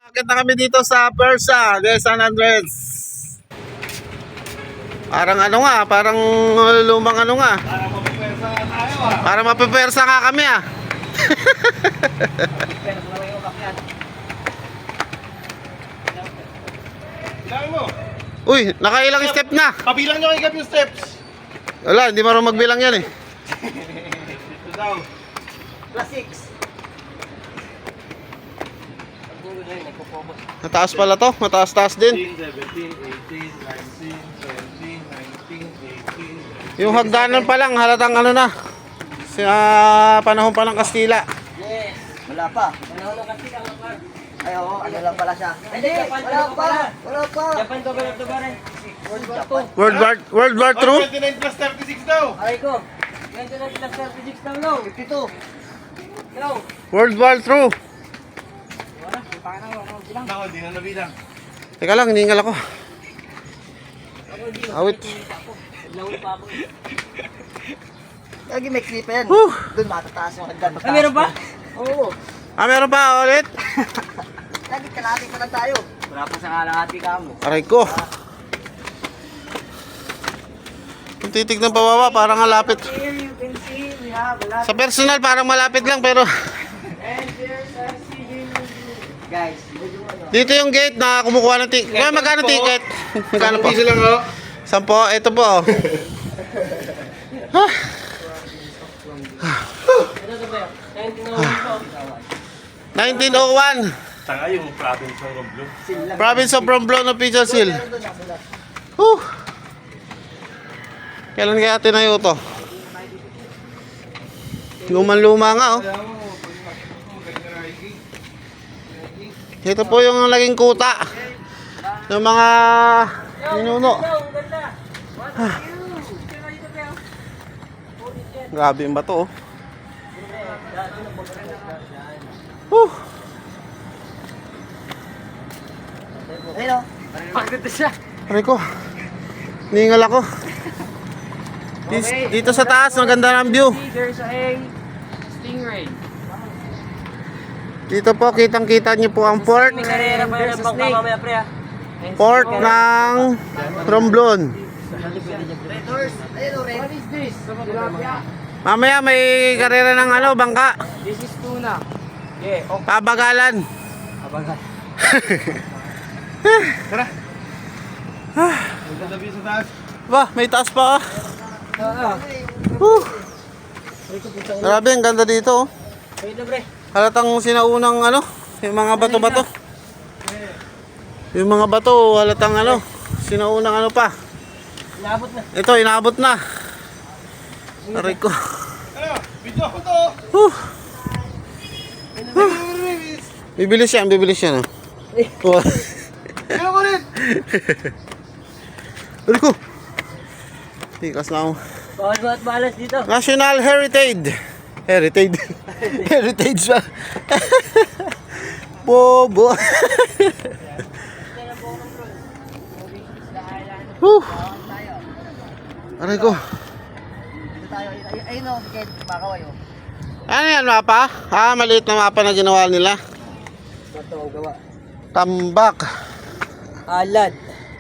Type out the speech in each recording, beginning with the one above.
Akit na kami dito sa Persa, de San Andres. Parang ano nga, parang lumang ano nga. Para mapipersa nga tayo ah. Para mapipersa nga kami ah. Bilangin mo. Uy, nakailang step na. Pabilang nyo kay yung steps. Wala, hindi marunong magbilang yan eh. Ito daw. Plus 6. Mataas pala to, mataas-taas din. 17, 18, 19, 20, 19, 18. Yung hagdanan pa lang, halatang ano na. Sa panahon pa ng Kastila. Yes. Wala pa. Panahon ng Kastila ang par. Ay, oo. Ano lang pala siya. Hindi, wala pa. Wala pa. Japan to ganap to pare. World War II? 29 plus 36 daw. Aray ko. 29 plus 36 daw no. 52. No. World War II. Wala, paano ako bilang. Nako, di na nabilang. Teka lang, hiningal ako. Awit. Lawin pa ako. Lagi may clip yan. Doon matataas yung hagdan. Ay, meron ba? Oo. Ah, meron pa ulit? Lagi kalahati pa lang tayo. Wala pa sa kalahati ka mo. Aray ko. Kung titignan pa baba, parang malapit. Here you can see we have a lot. Sa personal, parang malapit lang, pero And there's a CJ guys, medyo ano. dito yung gate na kumukuha ng ticket. Kaya magkano ticket? Magkano po? Piso lang oh. 10, ito po. Oh. Ano to ba? 1901 1901, Tanga yung province ng Roblo. Province of Romblon Official Seal. Kailan kaya tinayo to? Lumang-luma nga oh. Ito po yung laging kuta ng mga ninuno. Grabe yung bato oh. Ayun oh. Pagod na siya. Aray ko, ningal ako. Dito sa taas, maganda ng view. There's a stingray. Dito po, kitang-kita niyo po ang port. May karera pa yan ng bangka mamaya pre ah. Port ng Romblon. What is this? Mamaya may karera ng ano, bangka. This is tuna. Yeah, okay. Pabagalan. Abagal. Tara. Magdadabi sa taas. Ba, may taas pa. Grabe, ang ganda dito. Wait na pre. Halatang sinaunang ano, yung mga bato-bato. Yung mga bato, halatang ano, sinaunang ano pa. Inabot na. Ito, inabot na. Aray ko. Ano? Video ko to. Bibilis yan, bibilis yan. Oh. Video ko rin. Aray ko. Tikas na ako. Bawal mo at balas dito. National Heritage. Heritage. Heritage ba? Bobo. Aray ko. Dito tayo. Ayun oh, kaya makaway oh. Ano yan, mapa? Ah, maliit na mapa na ginawa nila. Ito ang gawa. Tambak. Alad.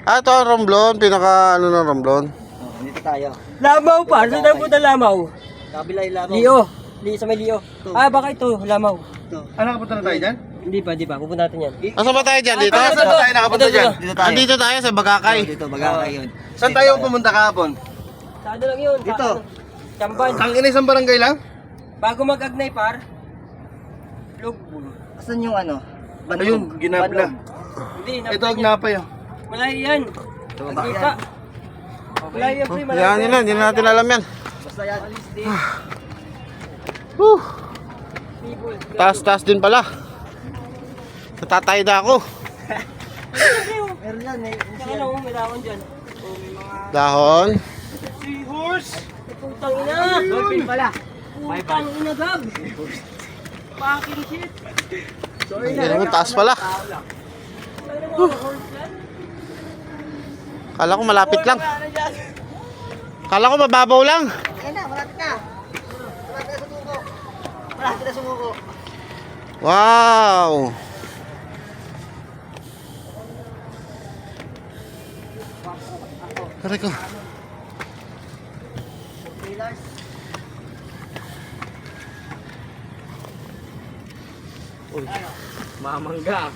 Ah, ito ang Romblon. Pinaka ano ng Romblon. Dito tayo. Lamaw pa. Saan tayo punta Lamaw? Kabila yung Lamaw. Lio. Sa may Lio. Ah, baka ito. Lamaw. Ano nakapunta na tayo dyan? Hindi pa. Pupunta natin yan. Asa ba tayo dyan? Dito? Saan tayo nakapunta dyan? Dito Andito tayo sa Bagakay. Dito, Bagakay yun. Saan tayo pumunta kahapon? Saan lang yun? Dito. Chamban. Ang ina isang barangay lang? Bago mag-agnay par. Lugbul. Asan yung ano? Ayun, ginabla. Hindi, Ito ang napay oh. malayo yan. Nagkita. Malayo yan, pre. Malayo Yan nila, hindi na natin alam yan. Basta yan. Alis din. Taas-taas din pala. Natatay na ako. Meron yan, may Saka lang, may dahon dyan. Oh, may mga... Dahon. Seahorse! Putang ina! Dolphin pala. Putang ina, Gab. Fucking shit. Sorry Hindi naman, taas pala. Kala ko malapit lang. Kala ko mababaw lang. Ayun na, malapit na. Malapit na sumuko. Malapit na sumuko. Wow. Aray ko. Pillars. Uy, mamangga.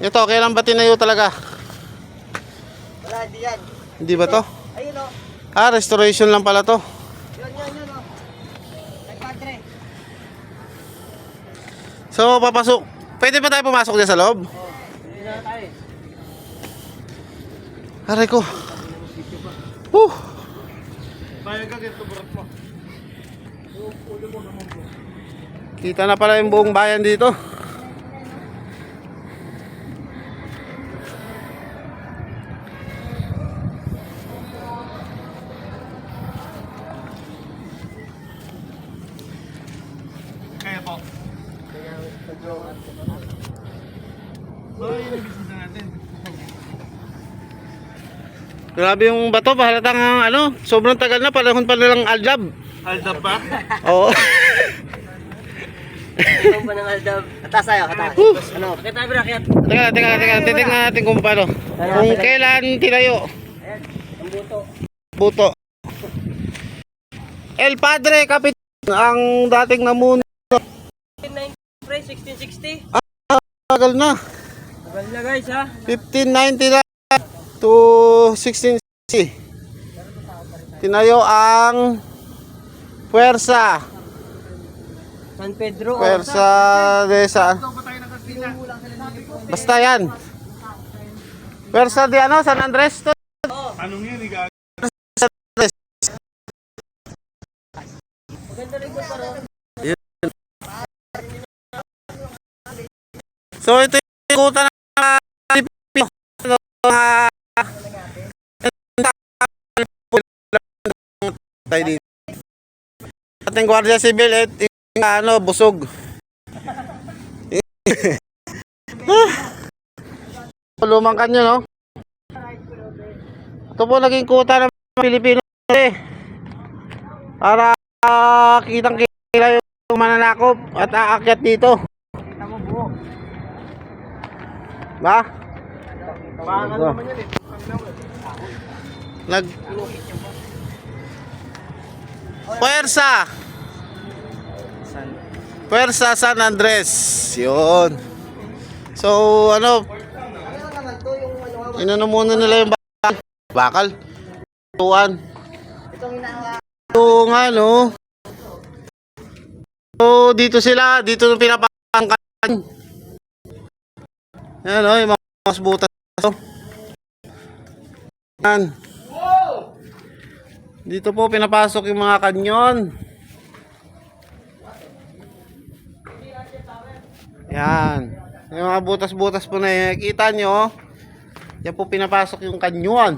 Ito, kailan ba tinayo talaga? Wala, hindi yan. Hindi ba to? Ayun o. Restoration lang pala to. Yun o. Ay, padre. So, papasok. Pwede ba tayo pumasok dyan sa loob? Hindi na tayo. Aray ko. Bayag ka dito, burat mo. Kita na pala yung buong bayan dito. Kaya po. Ay, nabisita natin. Grabe yung bato, halatang ano, sobrang tagal na, panahon pa nilang Aldab. Aldab pa? Oo. Ito pa ng Aldab. Atas tayo, atas. Ano? Bakit tayo berakyat? Teka, titignan natin kung paano. Kung kailan tinayo. Ayan, ang buto. Buto. El Padre Capitan, ang dating namuno. 1660. Tagal na. Tagal na guys ha. 1599 to 1660. Tinayo ang Puwersa. San Pedro. Puwersa de San. Basta yan. Puwersa de ano, San Andres to. Anong yun, iga? Maganda rin ko para. So ito yung ikutan ng tayo dito. Ating Guardia Civil at ano, busog. Lumang kanyo, no? Ito po naging kuta ng Pilipino para kitang kila yung mananakop at aakyat dito. Ba? Nag Puwersa. Puwersa San Andres. Yun. So ano, inano muna nila yung bakal. Tuan. Ito nga no. So dito sila, dito nung pinapangkan. Yan o, yung mga butas. Yan. Dito po pinapasok yung mga kanyon. Yan. Yung mga butas-butas po na nakikita nyo. Yan po pinapasok yung kanyon.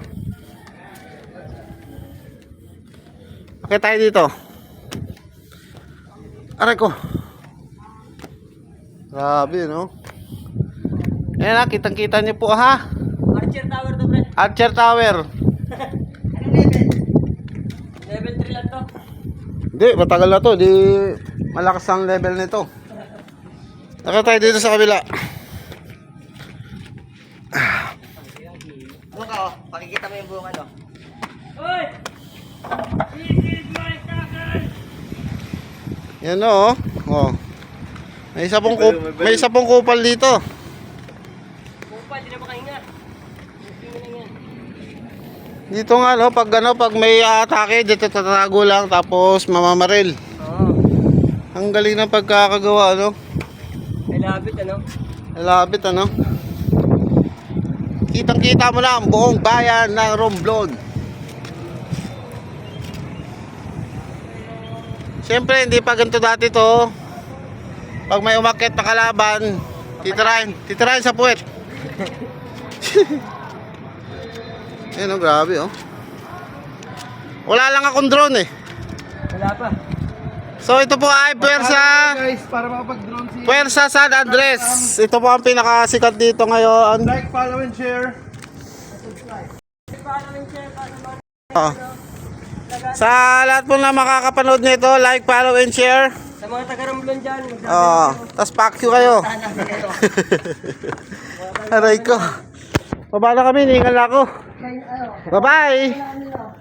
Okay tayo dito. Aray ko. Grabe no. Ayan na, kitang-kita niyo po ha. Archer Tower to pre. Archer Tower. Anong level? Level 3 lang to. Hindi, matagal na to. Di malakas ang level nito. Naka tayo dito sa kabila. Ano ka oh? Pakikita mo yung buong ano. Hoy! Yan o. Oh. May isa pong kupal dito. Kupal, di na makahinga. Dito nga no, pag may atake, dito tatago lang tapos mamamaril. Oo. Ang galing ng pagkakagawa no. May labit ano? Labit ano. Kitang-kita mo na ang buong bayan ng Romblon. Siyempre hindi pa ganito dati to. Pag may umakyat na kalaban, titirahin sa puwet. Ayun oh, grabe oh. Wala lang akong drone eh. Wala pa. So ito po ay Puwersa Guys, para makapag-drone si... Puwersa San Andres. Ito po ang pinakasikat dito ngayon. Like, follow, and share. Oh. Sa lahat po na makakapanood nito, like, follow, and share. Sa mga taga-Romblon dyan. Oh, tapos pack you kayo. Aray ko. Baba na kami, ningal na ako. Bye-bye.